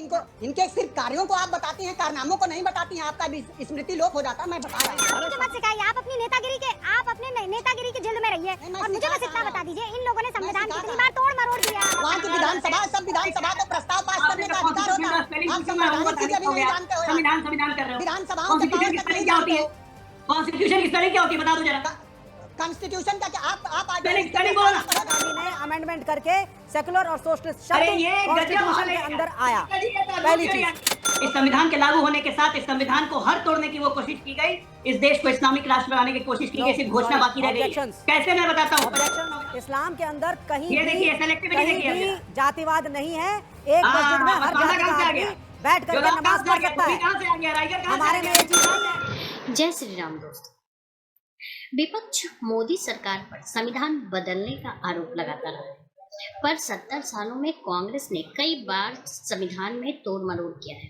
इनको इनके सिर्फ कार्यों को आप बताती हैं, कारनामों को नहीं बताती हैं। आपका भी स्मृति लोप हो जाता है। मैं बता रहा हूँ। मुझे मत सिखाइए, आप अपनी नेतागिरी के जिल्द में रहिए और मुझे बस इतना बता दीजिए, इन लोगों ने संविधान कितनी बार तोड़ मरोड़ दिया। वहाँ की विधानसभा, सब विधानसभा को प्रस्ताव पास करने का अधिकार होता है। आप संवैधानिक चीजें भी नहीं जानते हो। संविधान कर रहे हो। विधानसभाओं के पावर तक नहीं जानते हो। कॉन्स्टिट्यूशन की स्पेलिंग क्या होती है बता दो जरा। कॉन्स्टिट्यूशन का क्या आप स्पेलिंग बोलो ना। ने अमेंडमेंट करके सेकुलर और सोशलिस्ट अरे शब्द ये कॉन्स्टिट्यूशन के अंदर आया। पहली चीज, इस संविधान के लागू होने के साथ इस संविधान को हर तोड़ने की वो कोशिश की गई। इस देश को इस्लामिक राष्ट्र बनाने की कोशिश की गई। सिर्फ घोषणा बाकी रह गई। कैसे मैं बताता हूँ। इस्लाम के अंदर कहीं ये देखिए सेलेक्टिविटी किया गया। जातिवाद नहीं है। एक मस्जिद में हर जाति का आदमी बैठ कर नमाज पढ़ सकता है। हमारे में ये चीज नहीं है। जय श्री राम दोस्तों। विपक्ष मोदी सरकार पर संविधान बदलने का आरोप लगाता रहा है, पर 70 सालों में कांग्रेस ने कई बार संविधान में तोड़ मरोड़ किया है।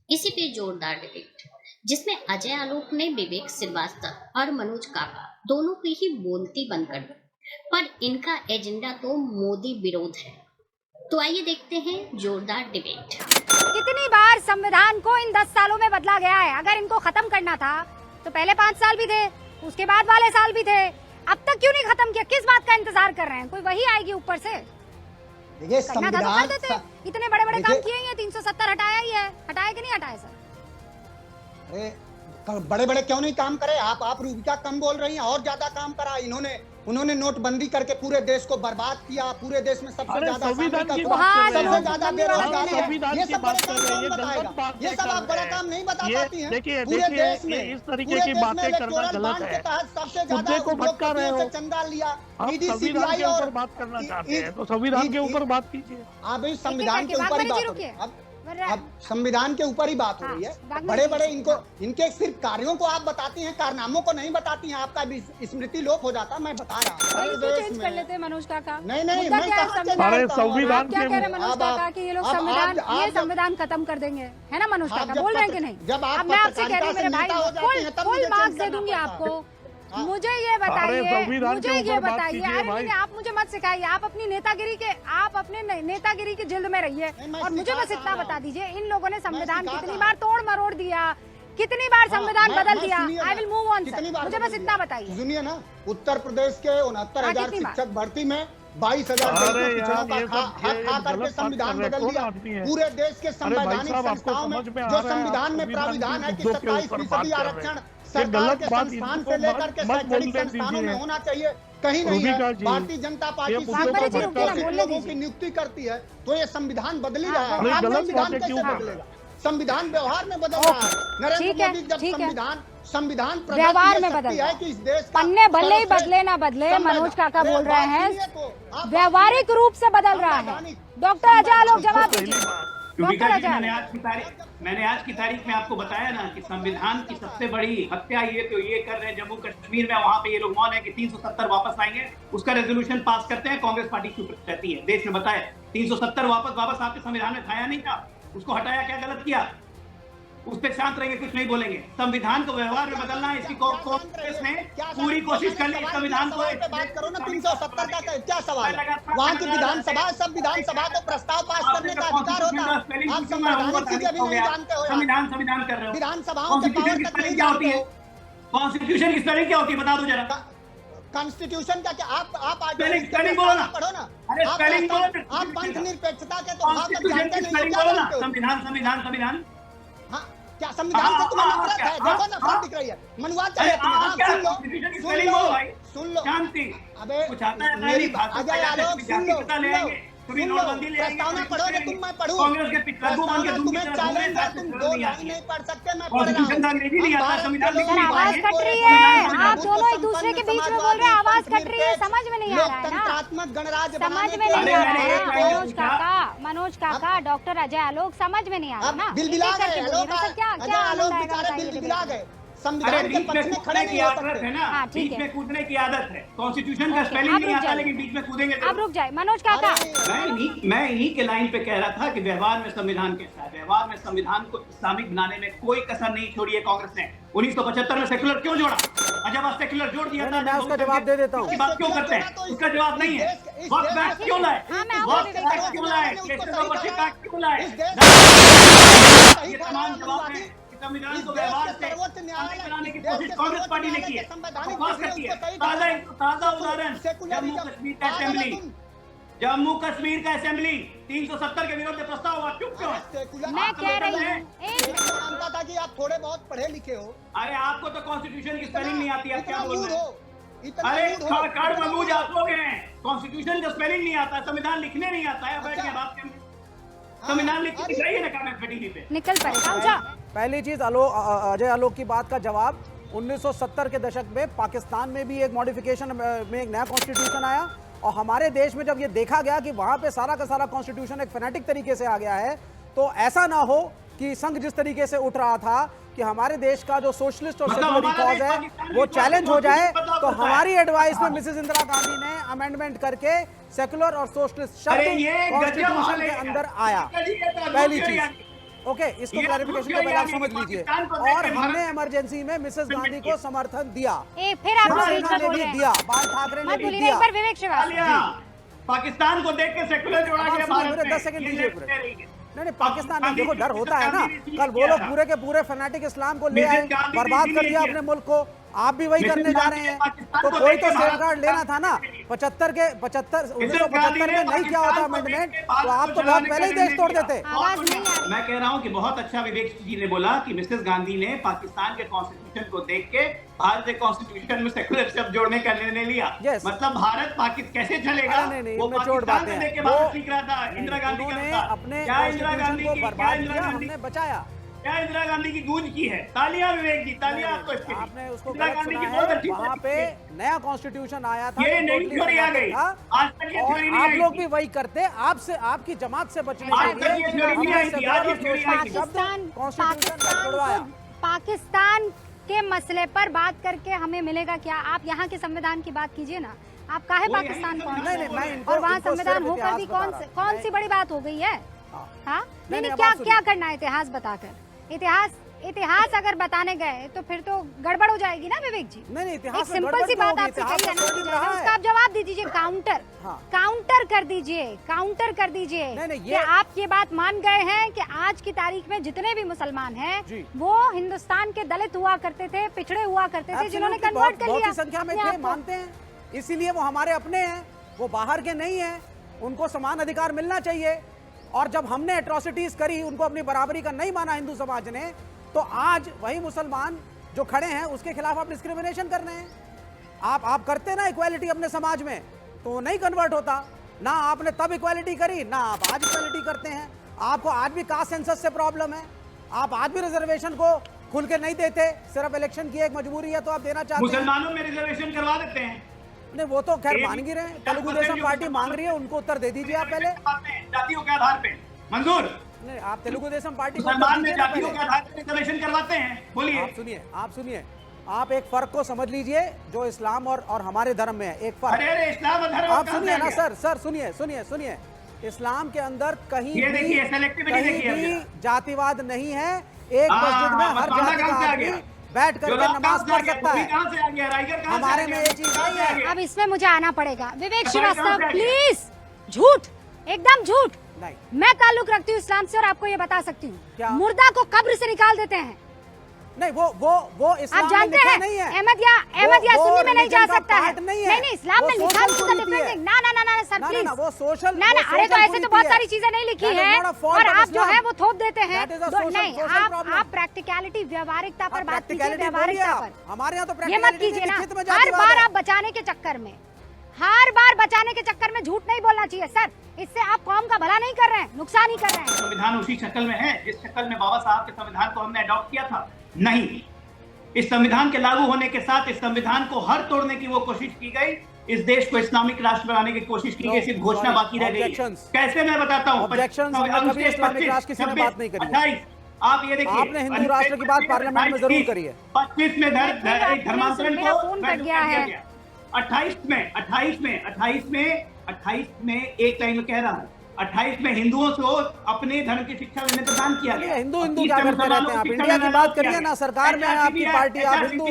इसी पे जोरदार डिबेट, जिसमें अजय आलोक ने विवेक श्रीवास्तव और मनोज काका दोनों की ही बोलती बंद कर दी, पर इनका एजेंडा तो मोदी विरोध है। तो आइए देखते हैं जोरदार डिबेट। कितनी बार संविधान को इन 10 सालों में बदला गया है। अगर इनको खत्म करना था तो पहले 5 साल भी थे, उसके बाद वाले साल भी थे। अब तक क्यों नहीं खत्म किया? किस बात का इंतजार कर रहे हैं? कोई वही आएगी ऊपर से। देखिए संविधान इतने बड़े बड़े काम किए ही हैं। 370 हटाया ही है। हटाया कि नहीं हटाया सर? अरे बड़े बड़े क्यों नहीं काम करे? आप रूबिका कम बोल रही हैं, और ज्यादा काम करा उन्होंने नोटबंदी करके पूरे देश को बर्बाद किया। पूरे देश में सबसे ज्यादा सबसे ज्यादा बेरोजगारी है। ये सब बड़े काम कौन बताएगा? ये सब आप बड़ा काम नहीं बता पाती हैं। पूरे देश में इस तरीके की बातें करना गलत है। सबसे ज्यादा को भटका रहे हो। चंदा लिया। आप संविधान के ऊपर बात करना चाहते हैं तो संविधान के ऊपर बात कीजिए। आप इस संविधान के ऊपर ही बात अब संविधान के ऊपर ही बात हो रही है। बड़े बड़े इनके सिर्फ कार्यों को आप बताती हैं, कारनामों को नहीं बताती हैं। आपका भी स्मृति लोप हो जाता है। मैं बता रहा हूँ। चेंज कर लेते हैं मनोज काका। नहीं मैं संविधान क्या कह रहे हैं मनोज काका कि ये लोग संविधान खत्म कर देंगे, है ना मनोज काका? बोल रहे हैं कि नहीं? जब आप मैं आपसे कह रही हूँ मेरे भाई, फुल मार्क्स दे दूंगी आपको। मुझे ये बताइए, अरे आप मुझे मत सिखाइए। आप अपनी नेतागिरी के जिल्द में रहिए और मुझे बस इतना बता दीजिए, इन लोगों ने संविधान कितनी बार तोड़ मरोड़ दिया, कितनी बार संविधान बदल दिया। I will move on sir, मुझे बस इतना बताइए। सुनिए ना, उत्तर प्रदेश के 69,000 शिक्षक भर्ती में 22,000 खा करके संविधान बदल दिया। पूरे देश के संवैधानिक संस्थाओं में जो संविधान में प्राविधान है कि 27% आरक्षण सरकार के संस्थान से लेकर के शैक्षणिक संस्थानों में होना चाहिए, कहीं नहीं है। भारतीय जनता पार्टी लोगों की नियुक्ति करती है, तो ये संविधान बदल ही रहा है। आप संविधान कैसे बदलेगा? संविधान व्यवहार में बदल रहा है। नरेंद्र मोदी जब संविधान व्यवहार में बदल है कि इस देश पन्ने भले ही बदले ना बदले, मनोज काका बोल रहे हैं व्यवहारिक रूप से बदल रहा है। डॉक्टर अजय आलोक जवाब दीजिए। मैंने आज की तारीख में आपको बताया ना कि संविधान की सबसे बड़ी हत्या ये कर रहे हैं जम्मू कश्मीर में। वहां पे ये लोग मौन है कि 370 वापस आएंगे, उसका रेजोल्यूशन पास करते हैं। कांग्रेस पार्टी चुप रहती है। देश में बताया 370 वापस आपके संविधान में था या नहीं था? उसको हटाया, क्या गलत किया? उस पर शांत रहेंगे, कुछ नहीं बोलेंगे। संविधान को व्यवहार में बदलना है, इसकी कांग्रेस ने पूरी कोशिश कर ली। संविधान को बात करो ना, 370 का क्या सवाल है? वहाँ की विधानसभा, सब विधानसभा को प्रस्ताव पास करने का अधिकार होता है। आप संवैधानिक चीजें भी नहीं जानते हो। संविधान कर रहे हो। विधानसभाओं के पावर तक नहीं जानते हो। कॉन्स्टिट्यूशन की स्पेलिंग क्या होती है बता दो जरा। कॉन्स्टिट्यूशन का क्या आप स्पेलिंग बोलो ना। पढ़ो ना। अरे स्पेलिंग बोलो। आप पंथ निरपेक्षता के तो भाव तक जानते नहीं हो। संविधान क्या संविधान से तुम्हें नफरत है? देखो नफरत दिख रही है। मनुआ चाहिए तुम्हें। सुन लो शांति। अबे मेरी अजय आलोक सुन लो। प्रस्तावना पढ़ो तो तुम, मैं पढ़ूं। तुम्हें चैलेंज है, तुम 2 लाइन नहीं पढ़ सकते, मैं पढ़ रहा हूं। आवाज कट रही है। आप दोनों एक दूसरे के बीच में बोल रहे हैं, आवाज कट रही है। समझ में नहीं आ रहा है ना। लोकतंत्रात्मक गणराज्य समझ में नहीं आ रहा है। मनोज काका, डॉक्टर अजय आलोक समझ में नहीं आ रहा ना। बिलबिला गए अजय आलोक बेचारे बिलबिला गए। संविधान के पक्ष में खड़े नहीं हो सकते है ना। बीच में कूदने की आदत है। कॉन्स्टिट्यूशन का स्पेलिंग नहीं आता, लेकिन बीच में कूदेंगे। अब रुक जाए मनोज काका। मैं इन्हीं के लाइन पे कह रहा था कि व्यवहार में संविधान कैसा है। व्यवहार में संविधान को इस्लामिक बनाने में कोई कसर नहीं छोड़ी है कांग्रेस ने। 1975 में सेकुलर क्यों जोड़ा? और जब आप सेकुलर जोड़ दिया था, मैं उसका जवाब दे देता हूँ। बात क्यों करते हैं? उसका जवाब नहीं है। वक्त बैक क्यों लाए? वक्त बैक क्यों लाए? ये तमाम जवाब हैं कि संविधान को व्यवहार से बनाने की कोशिश कांग्रेस पार्टी ने की है, बकवास करती है। ताजा उदाहरण जम्मू कश्मीर का असेंबली 370 के विरुद्ध प्रस्ताव हुआ, चुप क्यों? मैं कह रही हूँ मानता था कि आप थोड़े बहुत पढ़े लिखे हो। अरे आपको तो कॉन्स्टिट्यूशन की स्पेलिंग नहीं आती, आप क्या बोल रहे हैं? इतना अरे मूड हो। कार्ड मलूज आप लोग हैं, कॉन्स्टिट्यूशन का स्पेलिंग नहीं आता, संविधान लिखने नहीं आता है, बैठ के बात करने। संविधान लिख के दिखाइए ना कागज फटीली पे। निकल पड़ेगा जा। पहली चीज अजय आलोक की बात का जवाब, 1970 के दशक में पाकिस्तान में भी एक मॉडिफिकेशन में एक नया कॉन्स्टिट्यूशन आया, और हमारे देश में जब ये देखा गया कि वहां पे सारा का सारा कॉन्स्टिट्यूशन एक फेनेटिक तरीके से आ गया है, तो ऐसा ना हो कि संघ जिस तरीके से उठ रहा था कि हमारे देश का जो सोशलिस्ट और सेक्युलर कॉज है वो चैलेंज हो जाए, तो हमारी एडवाइस में मिसेस इंदिरा गांधी ने अमेंडमेंट करके सेक्युलर और सोशलिस्ट शब्द कॉन्स्टिट्यूशन के अंदर आया। पहली चीज, ओके, इसको क्लैरिफिकेशन को पहले आप समझ लीजिए। और हमने इमरजेंसी में मिसेस गांधी को समर्थन दिया, फिर आप लोग शिवसेना ने भी दिया, बाल ठाकरे ने भी दिया। विवेक श्रीवास्तव पाकिस्तान को देख के सेक्युलर जोड़ा गया भारत में। 10 सेकंड दीजिए। नहीं, पाकिस्तान में देखो डर होता है ना, कल वो लोग पूरे के पूरे फैनाटिक इस्लाम को ले आए, बर्बाद कर दिया अपने मुल्क को, आप भी वही करने जा रहे हैं। तो कोई तो सेफगार्ड लेना था ना। 1975 में नहीं किया होता अमेंडमेंट, तो आप तो बहुत पहले ही देश तोड़ देते। मैं कह रहा हूं कि बहुत अच्छा विवेक जी ने बोला कि मिसेस गांधी ने पाकिस्तान के कॉन्स्टिट्यूशन को देख के भारत के कॉन्स्टिट्यूशन में सेक्युलर शब्द जोड़ने का निर्णय लिया। मतलब भारत पाकिस्तान कैसे चलेगा? वो पाकिस्तान में देख के भारत सीख रहा था। इंदिरा गांधी ने अपने कॉन्स्टिट्यूशन को बर्बाद किया, हमने बचाया। क्या इंदिरा गांधी की गूंज की है? तालियां विवेक जी, तालियां आपको इसके लिए। आपने उसको गलत सुना है, वहाँ पे नया कॉन्स्टिट्यूशन आया था, ये नई थ्योरी आ गई, आज तक ये थ्योरी नहीं आप आई। लोग भी वही करते, आपसे आपकी जमात से बचने के लिए पाकिस्तान के मसले पर बात करके हमें मिलेगा क्या? आप यहाँ के संविधान की बात कीजिए ना, आप काहे पाकिस्तान पहुंचे और वहाँ संविधान होकर भी कौन सी बड़ी बात हो गई है? हाँ, नहीं, क्या करना है इतिहास बताकर? इतिहास अगर बताने गए तो फिर तो गड़बड़ हो जाएगी ना विवेक जी। नहीं, एक सिंपल सी बात आपसे कही है ना, उसका आप जवाब दे दीजिए, काउंटर कर दीजिए कि आप ये बात मान गए हैं कि आज की तारीख में जितने भी मुसलमान हैं वो हिंदुस्तान के दलित हुआ करते थे, पिछड़े हुआ करते थे, जिन्होंने कन्वर्ट कर लिया। संख्या में थे, मानते हैं, इसीलिए वो हमारे अपने हैं, वो बाहर के नहीं है, उनको समान अधिकार मिलना चाहिए। और जब हमने एट्रोसिटीज करी, उनको अपनी बराबरी का नहीं माना हिंदू समाज ने, तो आज वही मुसलमान जो खड़े हैं उसके खिलाफ आप डिस्क्रिमिनेशन कर रहे हैं। आप करते ना इक्वालिटी अपने समाज में, तो वो नहीं कन्वर्ट होता ना। आपने तब इक्वालिटी करी ना, आप आज इक्वालिटी करते हैं। आपको आज भी कास्ट सेंसस से प्रॉब्लम है, आप आज भी रिजर्वेशन को खुल के नहीं देते, सिर्फ इलेक्शन की एक मजबूरी है तो आप देना चाहते हैं। मुसलमानों में रिजर्वेशन करवा देते हैं। नहीं, वो तो खैर मांग ही रहे हैं, तेलुगु देशम पार्टी मांग रही है, उनको उत्तर दे दीजिए आप पहले। जातियों के आधार पे मंजूर नहीं, आप तेलुगु देशम पार्टी मुसलमान में जातियों के आधार पर रिजर्वेशन करवाते हैं। बोलिए। आप सुनिए, आप एक फर्क को समझ लीजिए जो इस्लाम और हमारे धर्म में है, एक फर्क। अरे इस्लाम और धर्म, आप सुनिए ना सर, सुनिए, इस्लाम के अंदर कहीं भी जातिवाद नहीं है। एक मस्जिद में हर जाति का आदमी बैठ करके नमाज पढ़ सकता है। हमारे में ये चीज नहीं है। अब इसमें मुझे आना पड़ेगा विवेक श्रीवास्तव, प्लीज। झूठ, एकदम झूठ। मैं ताल्लुक रखती हूँ इस्लाम से और आपको ये बता सकती हूँ, मुर्दा को कब्र से निकाल देते हैं। नहीं, वो इस्लाम आप जानते हैं नहीं है। अहमदिया सुन्नी में नहीं जा सकता है। नहीं, इस्लाम में लिखा है। ना सर प्लीज, वो सोशल ना, अरे तो ऐसे तो बहुत सारी चीजें नहीं लिखी है और आप जो है वो थोप देते हैं। नहीं, आप प्रैक्टिकलिटी, व्यवहारिकता पर बात कीजिए, व्यवहारिकता पर। हमारे यहाँ तो ये मत कीजिए ना, हर बार आप बचाने के चक्कर में झूठ नहीं बोलना चाहिए सर। इससे आप कौम का भला नहीं कर रहे हैं, नुकसान ही कर रहे हैं। संविधान उसी शक्ल में है जिस शक्ल में बाबा साहब के संविधान को हमने अडॉप्ट किया था। नहीं, इस संविधान के लागू होने के साथ इस संविधान को हर तोड़ने की वो कोशिश की गई, इस देश को इस्लामिक राष्ट्र बनाने की कोशिश की गई, सिर्फ घोषणा बाकी रह गई। कैसे मैं बताता हूँ, 28 आप ये देखिए, आपने हिंदू राष्ट्र की बात पार्लियामेंट में जरूर करी है। 25 में धर्मांतरण को 28 में एक लाइन में कह रहा हूँ, 28 में हिंदुओं को अपने धर्म की शिक्षा लेने प्रदान किया गया। हिंदू क्या करते रहते हैं? आप इंडिया की बात करिए ना, सरकार में है आपकी पार्टी, आप हिंदू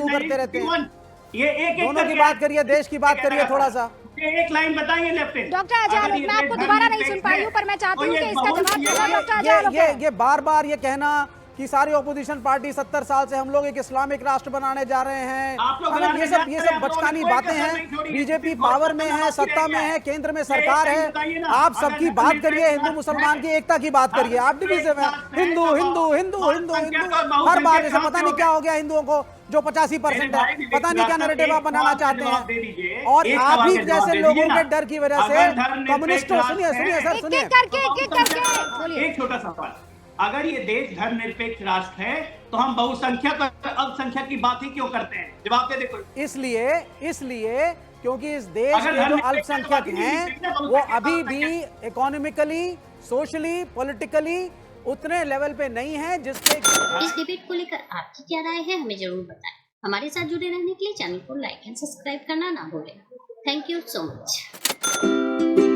करते रहते हैं। ये एक दोनों की बात करिए, देश की बात करिए थोड़ा सा। एक लाइन बताइए लेफ्टिनेंट। डॉक्टर अजय आलोक, मैं आपको दोबारा नहीं सुन पाई हूँ, पर मैं चाहती हूँ कि इसका जवाब देना डॉक्टर अजय आलोक है। ये बार-बार ये कहना कि सारी ऑपोजिशन पार्टी 70 साल से हम लोग एक इस्लामिक राष्ट्र बनाने जा रहे हैं, मतलब ये सब बचकानी बातें हैं। बीजेपी पावर में है, सत्ता में है, केंद्र में सरकार है, आप सबकी बात करिए, हिंदू मुसलमान की एकता की बात करिए। आप डिविजन है, हिंदू हिंदू हिंदू हिंदू हिंदू हर बार ऐसा पता नहीं क्या हो गया हिंदुओं को, जो 85% है, पता नहीं क्या नैरेटिव आप बनाना चाहते हैं। और आप ही जैसे लोगों के डर की वजह से कम्युनिस्टों, सुनिए सुनिए सर, सुनिए एक छोटा सवाल, अगर ये देश धर्मनिरपेक्ष राष्ट्र है तो हम बहुसंख्यक और अल्पसंख्यक की बात ही क्यों करते हैं? जवाब दे दे कोई। इसलिए क्योंकि इस देश के जो अल्पसंख्यक हैं वो अभी भी इकोनॉमिकली, सोशली, पॉलिटिकली उतने लेवल पे नहीं है जिसके। इस डिबेट को लेकर आपकी क्या राय है हमें जरूर बताएं। हमारे साथ जुड़े रहने के लिए चैनल को लाइक एंड सब्सक्राइब करना ना भूलें। Thank you so much.